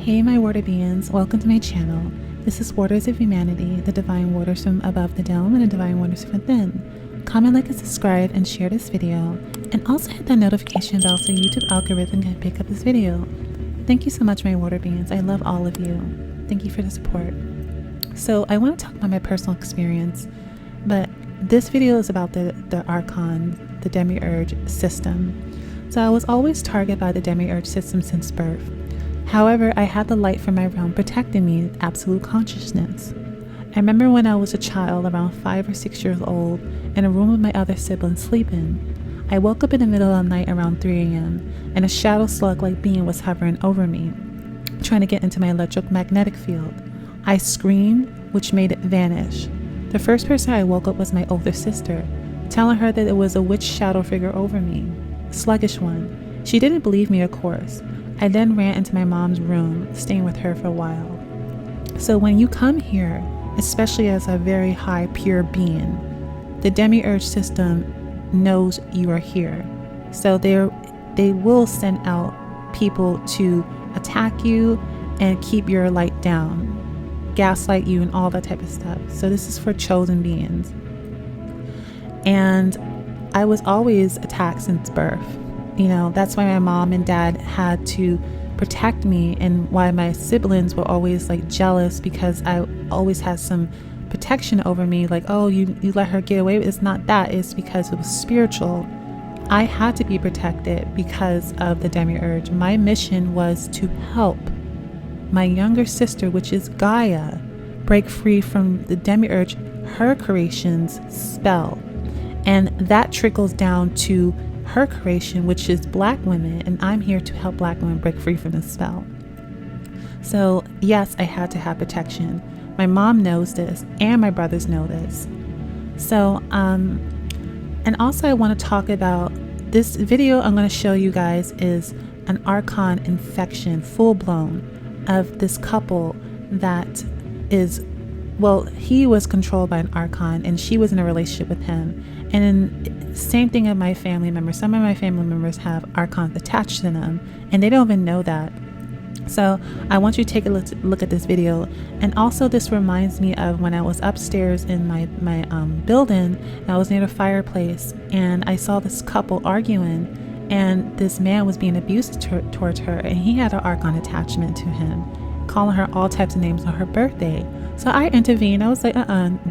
Hey my water beings, welcome to my channel. This is Waters of Humanity, the divine waters from above the dome and the divine waters from within. Comment, like, and subscribe and share this video, and also hit that notification bell so YouTube algorithm can pick up this video. Thank you so much my water beings, I love all of you. Thank you for the support. So I want to talk about my personal experience, but this video is about the rchon, the demiurge system. So I was always targeted by the demiurge system since birth. However, I had the light from my realm protecting me in absolute consciousness. I remember when I was a child, around 5 or 6 years old, in a room with my other siblings sleeping. I woke up in the middle of the night around 3 a.m. and a shadow slug-like being was hovering over me, trying to get into my electromagnetic field. I screamed, which made it vanish. The first person I woke up was my older sister, telling her that it was a witch shadow figure over me, a sluggish one. She didn't believe me, of course. I then ran into my mom's room, staying with her for a while. So when you come here, especially as a very high pure being, the demiurge system knows you are here. So they will send out people to attack you and keep your light down, gaslight you and all that type of stuff. So this is for chosen beings. And I was always attacked since birth. You know, that's why my mom and dad had to protect me, and why my siblings were always like jealous, because I always had some protection over me. Like, oh, you let her get away with it. It's not that. It's because it was spiritual. I had to be protected because of the demiurge. My mission was to help my younger sister, which is Gaia, break free from the demiurge, her creation's spell. And that trickles down to her creation, which is black women, and I'm here to help black women break free from this spell. So yes, I had to have protection. My mom knows this, and my brothers know this. So and also I want to talk about this video. I'm going to show you guys is an rchon infection, full blown, of this couple that is, well, he was controlled by an rchon and she was in a relationship with him. And same thing of my family members. Some of my family members have rchons attached to them, and they don't even know that. So I want you to take a look at this video. And also this reminds me of when I was upstairs in my building, and I was near the fireplace, and I saw this couple arguing, and this man was being abusive towards her, and he had an rchon attachment to him, calling her all types of names on her birthday. So I intervened. I was like,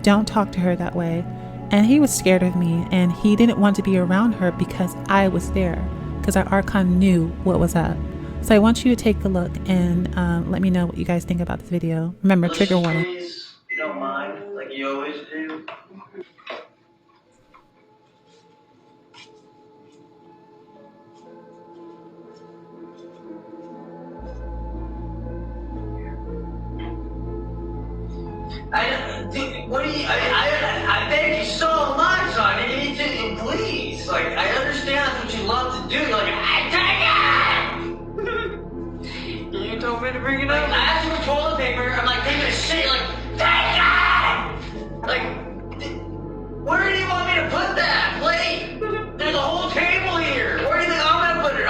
don't talk to her that way. And he was scared of me, and he didn't want to be around her because I was there, because our rchon knew what was up. So I want you to take a look and let me know what you guys think about this video. Remember, trigger warning. Please, you don't mind, like you always do. I thank you so much, honey. You need to, please. Like, I understand that's what you love to do. Like, I take it! You told me to bring it up. Like, I asked you for toilet paper. I'm like, taking a shit. Like, take it! Like, where do you want me to put that plate? There's a whole table here. Where do you think I'm gonna put it?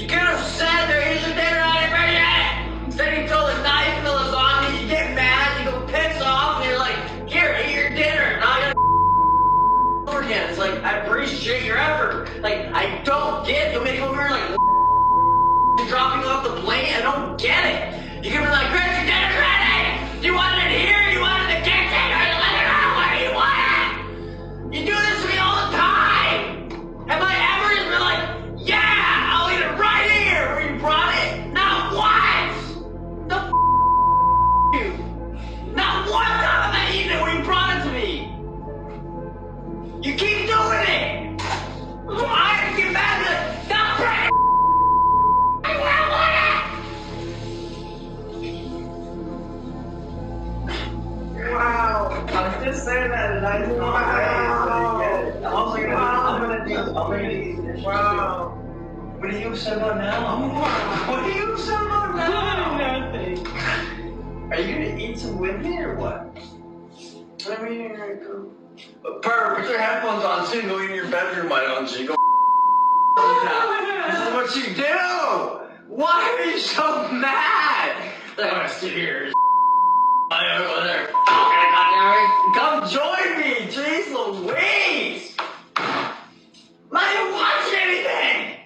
You could have said there is a dinner on it right yet. Instead you throw the knife and the lasagna, you get mad, you go piss off, and you're like, here, eat your dinner. Now I gotta over again. It's like, I appreciate your effort. Like, I don't get, you'll make it over here like dropping off the plate. I don't get it. You can be like, Chris, your dinner's ready. You want it here? You want it in the kitchen? Or you let it out? What do you want? You do this to me all the time. Have I ever just been like, yeah, I'll eat it right here where you brought it? Not once. The you. Not one time have I eaten it where you brought it to me. You keep doing it. So I have to get back and be like, stop bringing wow. I was just saying that and I didn't know how to get it. I'm gonna do wow. What are you upset about now? What are you upset about now? Nothing. Are you gonna eat some with me or what? Let me eat right now. Purr, put your headphones on too. Go in your bedroom, why don't you? Go. This is what you do. Why are you so mad? Like, I'm gonna sit here. I don't go there. Come join me, jeez Louise! I'm not even watching anything!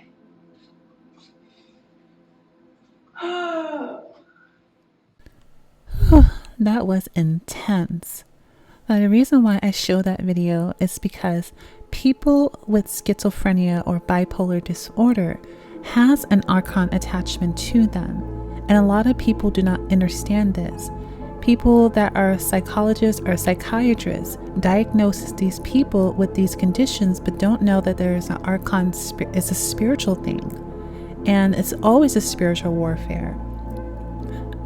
That was intense. Now, the reason why I show that video is because people with schizophrenia or bipolar disorder has an archon attachment to them. And a lot of people do not understand this. People that are psychologists or psychiatrists diagnose these people with these conditions but don't know that there is an archon, is a spiritual thing. And it's always a spiritual warfare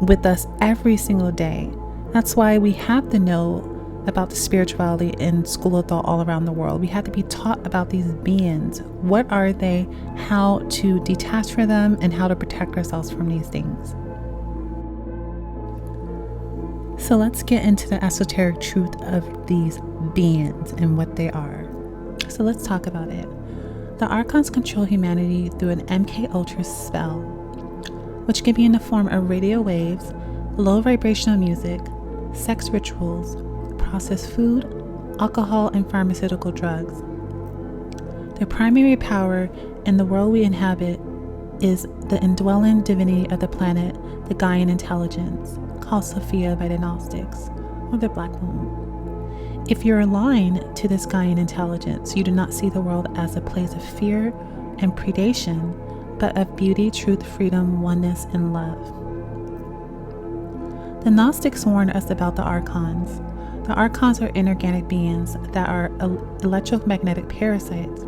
with us every single day. That's why we have to know about the spirituality in school of thought all around the world. We have to be taught about these beings. What are they? How to detach from them and how to protect ourselves from these things. So let's get into the esoteric truth of these beings and what they are. So let's talk about it. The archons control humanity through an MK Ultra spell, which can be in the form of radio waves, low vibrational music, sex rituals, processed food, alcohol, and pharmaceutical drugs. Their primary power in the world we inhabit is the indwelling divinity of the planet, the Gaian intelligence, called Sophia by the Gnostics, or the Black Moon. If you're aligned to this Gaian intelligence, you do not see the world as a place of fear and predation, but of beauty, truth, freedom, oneness, and love. The Gnostics warn us about the archons. The archons are inorganic beings that are electromagnetic parasites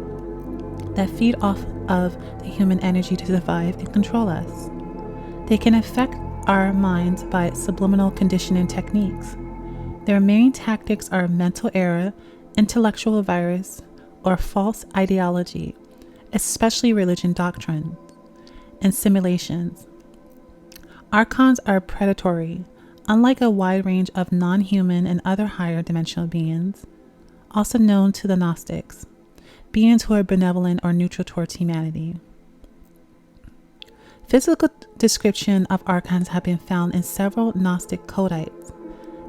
that feed off of the human energy to survive and control us. They can affect our minds by subliminal conditioning techniques. Their main tactics are mental error, intellectual virus, or false ideology, especially religion doctrine, and simulations. Archons are predatory, unlike a wide range of non-human and other higher dimensional beings, also known to the Gnostics, beings who are benevolent or neutral towards humanity. Physical description of archons have been found in several Gnostic codices.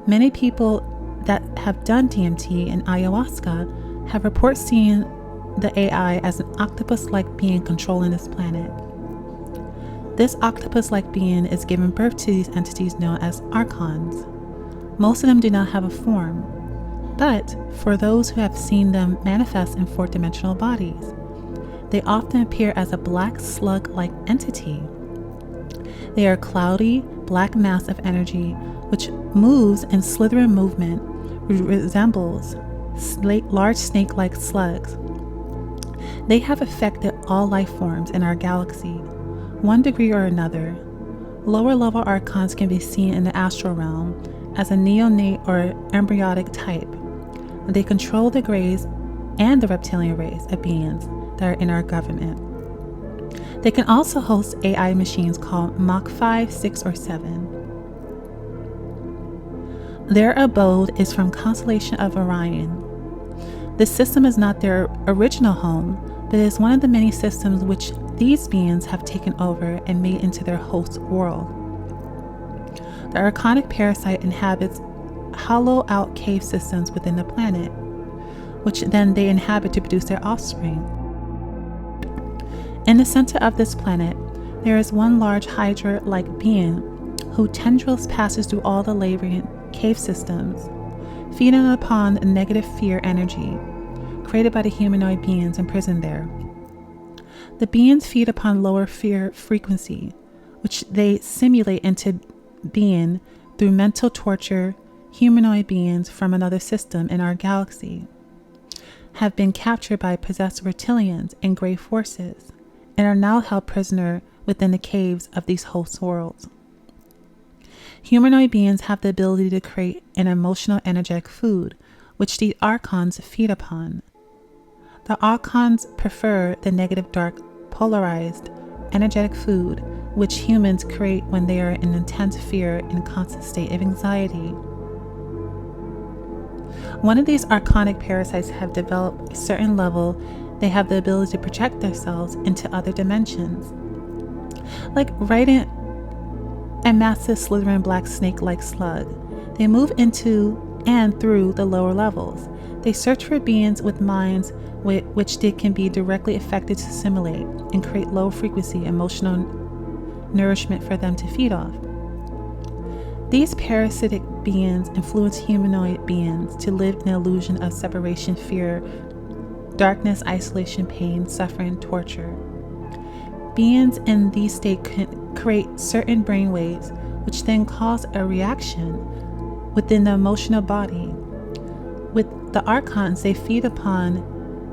Many people that have done DMT and ayahuasca have reported seeing the AI as an octopus-like being controlling this planet. This octopus-like being is giving birth to these entities known as archons. Most of them do not have a form, but for those who have seen them manifest in fourth-dimensional bodies, they often appear as a black slug-like entity. They are a cloudy, black mass of energy which moves in slithering movement, resembles large snake-like slugs. They have affected all life forms in our galaxy, one degree or another. Lower-level archons can be seen in the astral realm as a neonate or embryonic type. They control the greys and the reptilian race of beings that are in our government. They can also host AI machines called Mach 5, 6, or 7. Their abode is from constellation of Orion. This system is not their original home, but is one of the many systems which these beings have taken over and made into their host world. The archonic parasite inhabits hollow-out cave systems within the planet, which then they inhabit to produce their offspring. In the center of this planet, there is one large hydra-like being whose tendrils passes through all the labyrinth cave systems, feeding upon the negative fear energy created by the humanoid beings imprisoned there. The beings feed upon lower fear frequency, which they simulate into being through mental torture. Humanoid beings from another system in our galaxy have been captured by possessed reptilians and gray forces and are now held prisoner within the caves of these host worlds. Humanoid beings have the ability to create an emotional energetic food, which the archons feed upon. The archons prefer the negative dark polarized energetic food which humans create when they are in intense fear and constant state of anxiety. One of these archonic parasites have developed a certain level. They have the ability to project themselves into other dimensions. like rodent and massive slithering black snake-like slug. They move into and through the lower levels. They search for beings with minds which they can be directly affected to assimilate and create low-frequency emotional nourishment for them to feed off. These parasitic beings influence humanoid beings to live in an illusion of separation, fear, darkness, isolation, pain, suffering, torture. Beings in these states can create certain brain waves, which then cause a reaction within the emotional body. With the archons, they feed upon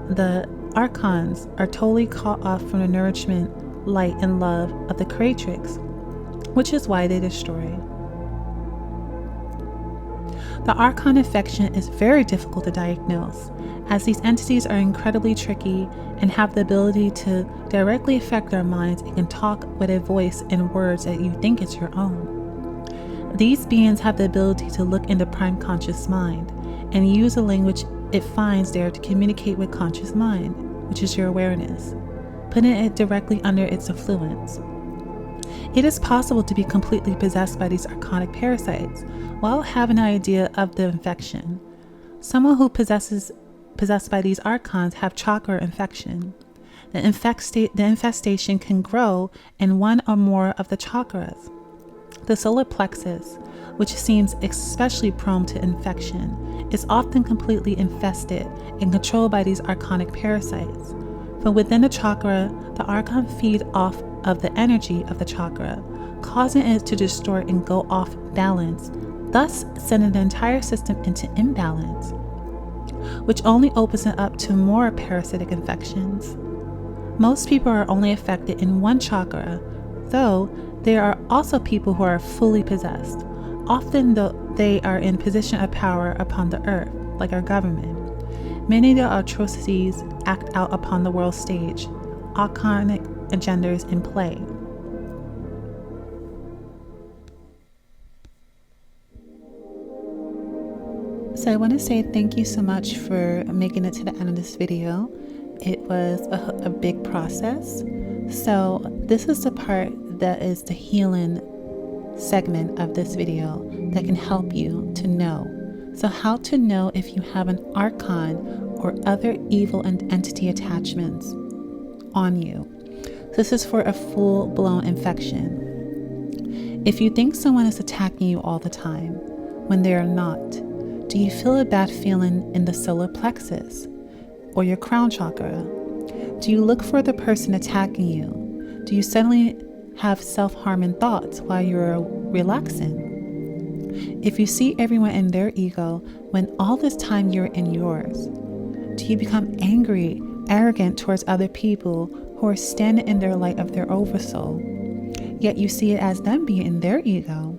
the archons are totally cut off from the nourishment, light, and love of the Creatrix, which is why they destroy. The archon infection is very difficult to diagnose, as these entities are incredibly tricky and have the ability to directly affect our minds and can talk with a voice and words that you think is your own. These beings have the ability to look into prime conscious mind and use the language it finds there to communicate with conscious mind, which is your awareness, putting it directly under its influence. It is possible to be completely possessed by these archonic parasites while having an idea of the infection. Someone who possessed by these archons have chakra infection. The infestation can grow in one or more of the chakras. The solar plexus, which seems especially prone to infection, is often completely infested and controlled by these archonic parasites. From within the chakra, the archon feed off of the energy of the chakra, causing it to distort and go off balance, thus sending the entire system into imbalance, which only opens it up to more parasitic infections. Most people are only affected in one chakra, though there are also people who are fully possessed. Often they are in position of power upon the earth, like our government. Many of the atrocities act out upon the world stage, archonic agendas in play. So I want to say thank you so much for making it to the end of this video. It was a big process. So this is the part that is the healing segment of this video that can help you to know. So how to know if you have an archon or other evil entity attachments on you. This is for a full-blown infection. If you think someone is attacking you all the time when they are not, do you feel a bad feeling in the solar plexus or your crown chakra? Do you look for the person attacking you? Do you suddenly have self-harming thoughts while you're relaxing? If you see everyone in their ego when all this time you're in yours, do you become angry, arrogant towards other people who are standing in their light of their oversoul, yet you see it as them being in their ego?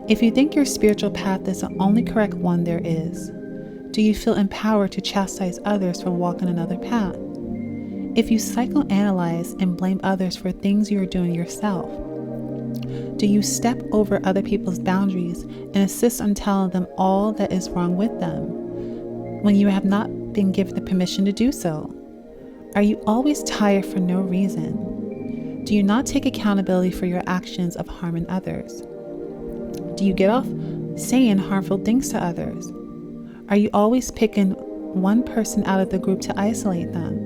If you think your spiritual path is the only correct one there is, do you feel empowered to chastise others for walking another path? If you psychoanalyze and blame others for things you are doing yourself, do you step over other people's boundaries and insist on telling them all that is wrong with them when you have not been given the permission to do so? Are you always tired for no reason? Do you not take accountability for your actions of harming others? Do you get off saying harmful things to others? Are you always picking one person out of the group to isolate them?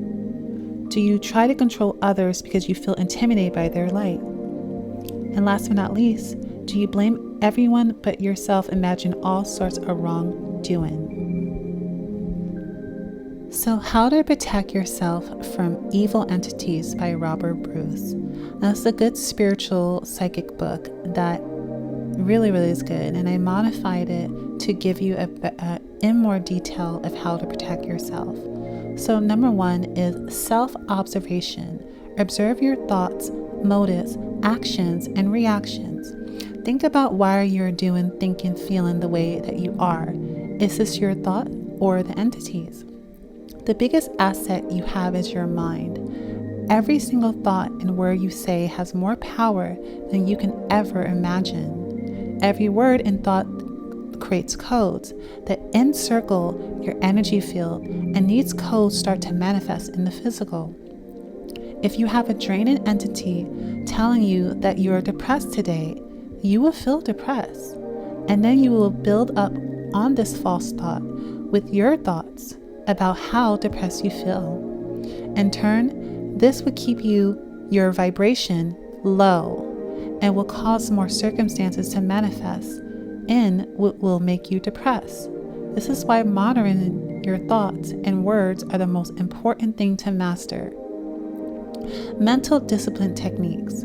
Do you try to control others because you feel intimidated by their light? And last but not least, do you blame everyone but yourself, imagine all sorts of wrongdoing? So How to Protect Yourself from Evil Entities by Robert Bruce. Now, it's a good spiritual psychic book that really is good, and I modified it to give you in more detail of how to protect yourself. So number 1 is self-observation. Observe your thoughts, motives, actions, and reactions. Think about why you're doing, thinking, feeling the way that you are. Is this your thought or the entities? The biggest asset you have is your mind. Every single thought and word you say has more power than you can ever imagine. Every word and thought creates codes that encircle your energy field, and these codes start to manifest in the physical. If you have a draining entity telling you that you are depressed today, you will feel depressed. And then you will build up on this false thought with your thoughts about how depressed you feel. In turn, this would keep your vibration low and will cause more circumstances to manifest in what will make you depressed. This is why monitoring your thoughts and words are the most important thing to master. Mental discipline techniques.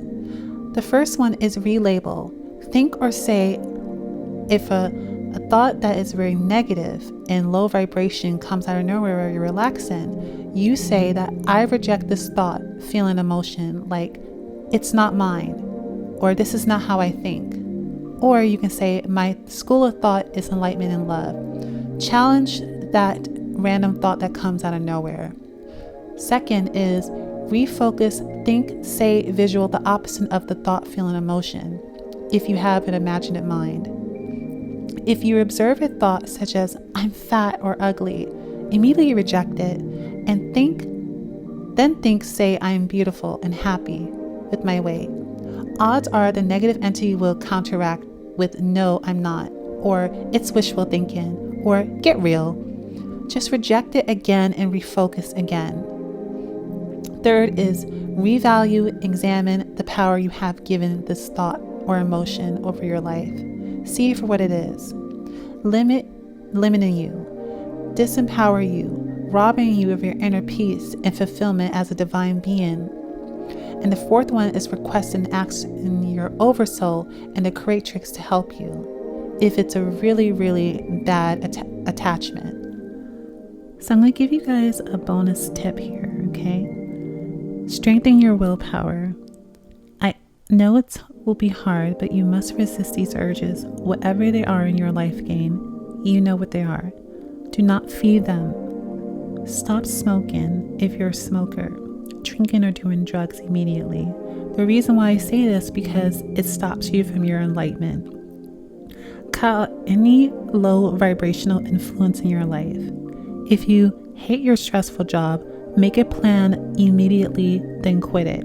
The first one is relabel. Think or say, if a thought that is very negative and low vibration comes out of nowhere or you're relaxing, you say that I reject this thought, feeling, emotion, like it's not mine, or this is not how I think. Or you can say, my school of thought is enlightenment and love. Challenge that random thought that comes out of nowhere. Second is refocus, think, say, visual, the opposite of the thought, feeling, emotion, if you have an imaginative mind. If you observe a thought such as, I'm fat or ugly, immediately reject it and think, say, I am beautiful and happy with my weight. Odds are the negative entity will counteract with, no, I'm not, or it's wishful thinking, or get real. Just reject it again and refocus again. Third is revalue, examine the power you have given this thought or emotion over your life. See it for what it is. Limiting you, disempower you, robbing you of your inner peace and fulfillment as a divine being. And the fourth one is request and ask in your oversoul and the Creatrix to help you if it's a really, really bad attachment. So I'm going to give you guys a bonus tip here, okay? Strengthen your willpower. I know it will be hard, but you must resist these urges, whatever they are in your life game. You know what they are. Do not feed them. Stop smoking if you're a smoker, drinking or doing drugs immediately. The reason why I say this because it stops you from your enlightenment. Cut out any low vibrational influence in your life. If you hate your stressful job, make a plan immediately, then quit it.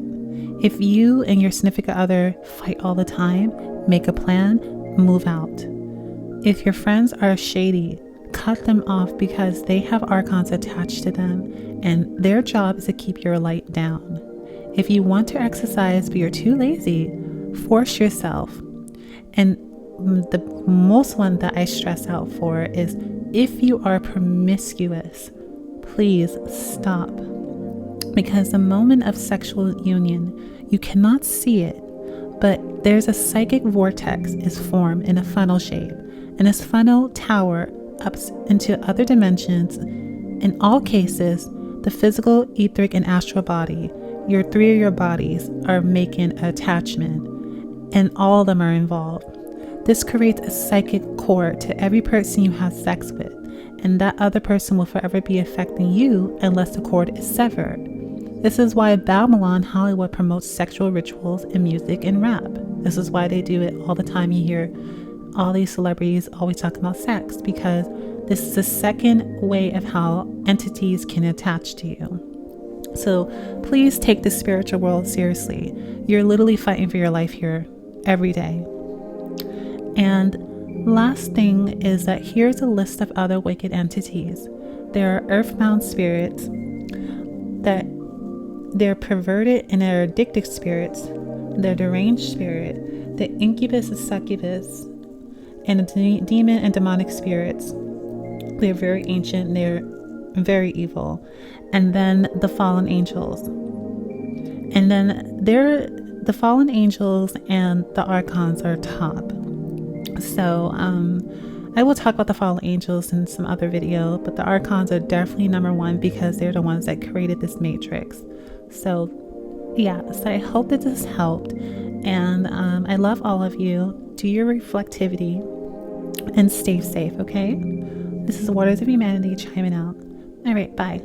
If you and your significant other fight all the time, make a plan, move out. If your friends are shady, cut them off because they have archons attached to them and their job is to keep your light down. If you want to exercise but you're too lazy, force yourself. And the most one that I stress out for is if you are promiscuous, please stop. Because the moment of sexual union, you cannot see it, but there's a psychic vortex is formed in a funnel shape, and this funnel tower ups into other dimensions. In all cases, the physical, etheric, and astral body, your three of your bodies are making an attachment, and all of them are involved. This creates a psychic cord to every person you have sex with, and that other person will forever be affecting you unless the cord is severed. This is why Babylon Hollywood promotes sexual rituals in music and rap. This is why they do it all the time. You hear all these celebrities always talk about sex, because this is the second way of how entities can attach to you. So please take the spiritual world seriously. You're literally fighting for your life here every day. And last thing is that here's a list of other wicked entities. There are earthbound spirits, that they're perverted and they're addictive spirits, they're deranged spirit, the incubus and succubus, and the demon and demonic spirits. They're very ancient, they're very evil. And then the fallen angels. And then the fallen angels and the archons are top. So I will talk about the fallen angels in some other video, but the archons are definitely number one because they're the ones that created this matrix. So yeah, so I hope that this helped, and I love all of you. Do your reflectivity and stay safe, okay? This is Waters of Humanity chiming out. All right, bye.